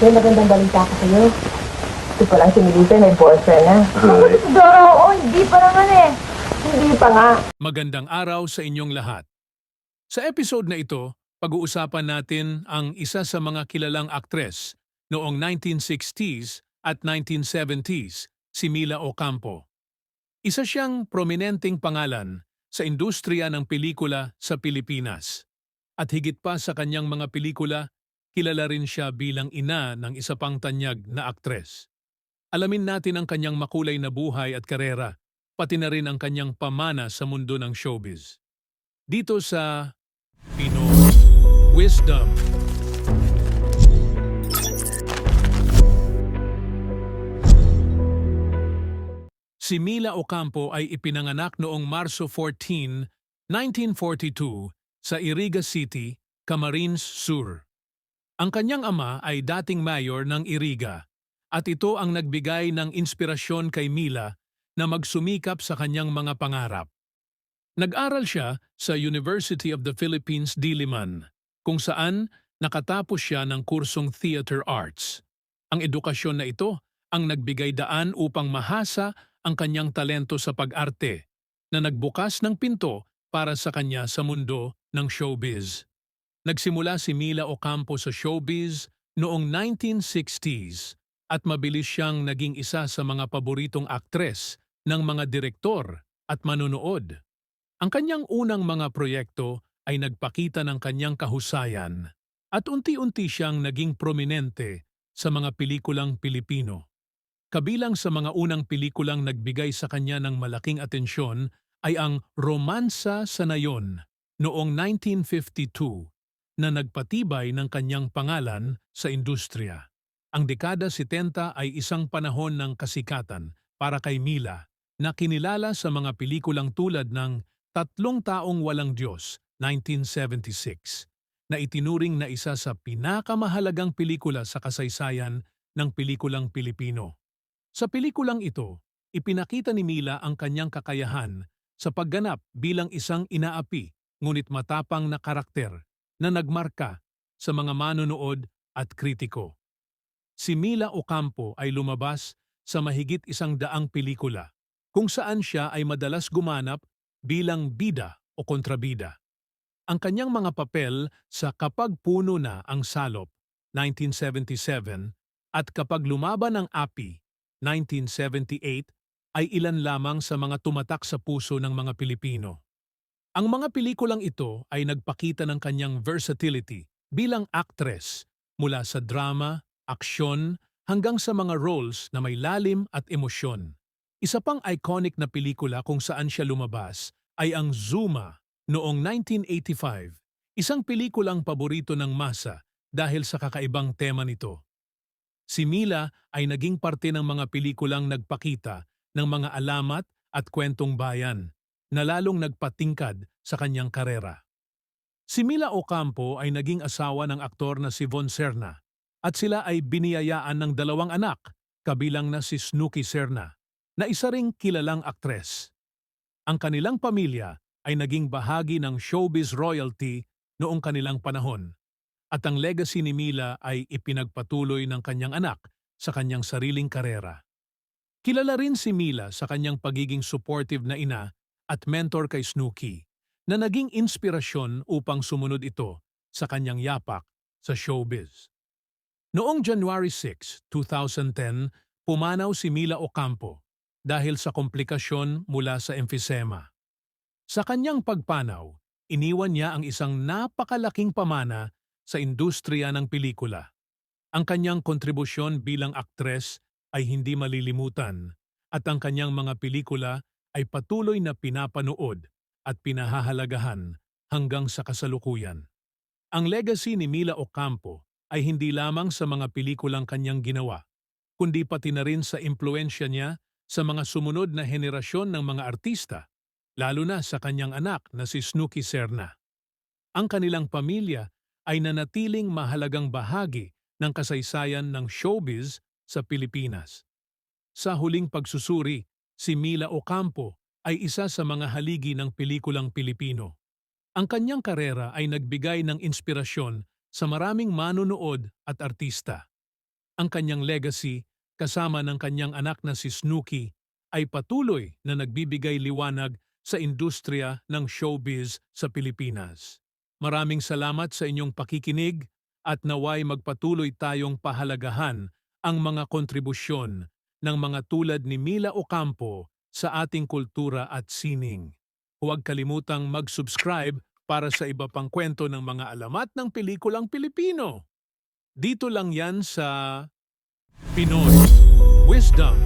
May magandang balita ko sa'yo. Ito pa lang si Melissa, may boyfriend na. Ay. Dora, oo, hindi pa naman eh. Hindi pa nga. Magandang araw sa inyong lahat. Sa episode na ito, pag-uusapan natin ang isa sa mga kilalang aktres noong 1960s at 1970s, si Mila Ocampo. Isa siyang prominenteng pangalan sa industriya ng pelikula sa Pilipinas. At higit pa sa kanyang mga pelikula, kilala rin siya bilang ina ng isa pang tanyag na aktres. Alamin natin ang kanyang makulay na buhay at karera, pati na rin ang kanyang pamana sa mundo ng showbiz. Dito sa Pinoy Wisdom. Si Mila Ocampo ay ipinanganak noong Marso 14, 1942 sa Iriga City, Camarines Sur. Ang kanyang ama ay dating mayor ng Iriga at ito ang nagbigay ng inspirasyon kay Mila na magsumikap sa kanyang mga pangarap. Nag-aral siya sa University of the Philippines, Diliman, kung saan nakatapos siya ng kursong Theater Arts. Ang edukasyon na ito ang nagbigay daan upang mahasa ang kanyang talento sa pag-arte na nagbukas ng pinto para sa kanya sa mundo ng showbiz. Nagsimula si Mila Ocampo sa showbiz noong 1960s at mabilis siyang naging isa sa mga paboritong aktres ng mga direktor at manunood. Ang kanyang unang mga proyekto ay nagpakita ng kanyang kahusayan at unti-unti siyang naging prominente sa mga pelikulang Pilipino. Kabilang sa mga unang pelikulang nagbigay sa kanya ng malaking atensyon ay ang Romansa sa Nayon noong 1952 na nagpatibay ng kanyang pangalan sa industriya. Ang dekada 70 ay isang panahon ng kasikatan para kay Mila na kinilala sa mga pelikulang tulad ng Tatlong Taong Walang Diyos, 1976, na itinuring na isa sa pinakamahalagang pelikula sa kasaysayan ng pelikulang Pilipino. Sa pelikulang ito, ipinakita ni Mila ang kanyang kakayahan sa pagganap bilang isang inaapi ngunit matapang na karakter na nagmarka sa mga manonood at kritiko. Si Mila Ocampo ay lumabas sa mahigit 100 pelikula kung saan siya ay madalas gumanap bilang bida o kontrabida. Ang kanyang mga papel sa Kapag Puno Na ang Salop, 1977, at Kapag Lumaban ang Api, 1978, ay ilan lamang sa mga tumatak sa puso ng mga Pilipino. Ang mga pelikulang ito ay nagpakita ng kanyang versatility bilang aktres mula sa drama, aksyon, hanggang sa mga roles na may lalim at emosyon. Isa pang iconic na pelikula kung saan siya lumabas ay ang Zuma noong 1985, isang pelikulang paborito ng masa dahil sa kakaibang tema nito. Si Mila ay naging parte ng mga pelikulang nagpakita ng mga alamat at kwentong bayan na lalong nagpatingkad sa kanyang karera. Si Mila Ocampo ay naging asawa ng aktor na si Von Serna at sila ay biniyayaan ng 2 anak, kabilang na si Snooki Serna, na isa ring kilalang aktres. Ang kanilang pamilya ay naging bahagi ng showbiz royalty noong kanilang panahon. At ang legacy ni Mila ay ipinagpatuloy ng kanyang anak sa kanyang sariling karera. Kilala rin si Mila sa kanyang pagiging supportive na ina at mentor kay Snooki, na naging inspirasyon upang sumunod ito sa kanyang yapak sa showbiz. Noong January 6, 2010, pumanaw si Mila Ocampo dahil sa komplikasyon mula sa emphysema. Sa kanyang pagpanaw, iniwan niya ang isang napakalaking pamana sa industriya ng pelikula. Ang kanyang kontribusyon bilang aktres ay hindi malilimutan at ang kanyang mga pelikula ay patuloy na pinapanood at pinahahalagahan hanggang sa kasalukuyan. Ang legacy ni Mila Ocampo ay hindi lamang sa mga pelikulang kanyang ginawa, kundi pati na rin sa impluensya niya sa mga sumunod na henerasyon ng mga artista, lalo na sa kanyang anak na si Snooki Serna. Ang kanilang pamilya ay nanatiling mahalagang bahagi ng kasaysayan ng showbiz sa Pilipinas. Sa huling pagsusuri, si Mila Ocampo ay isa sa mga haligi ng pelikulang Pilipino. Ang kanyang karera ay nagbigay ng inspirasyon sa maraming manunood at artista. ang kanyang legacy kasama ng kanyang anak na si Snooki ay patuloy na nagbibigay liwanag sa industriya ng showbiz sa Pilipinas. Maraming salamat sa inyong pakikinig at naway magpatuloy tayong pahalagahan ang mga kontribusyon ng mga tulad ni Mila Ocampo sa ating kultura at sining. Huwag kalimutang mag-subscribe para sa iba pang kwento ng mga alamat ng pelikulang Pilipino. Dito lang yan sa Pinoy Wisdom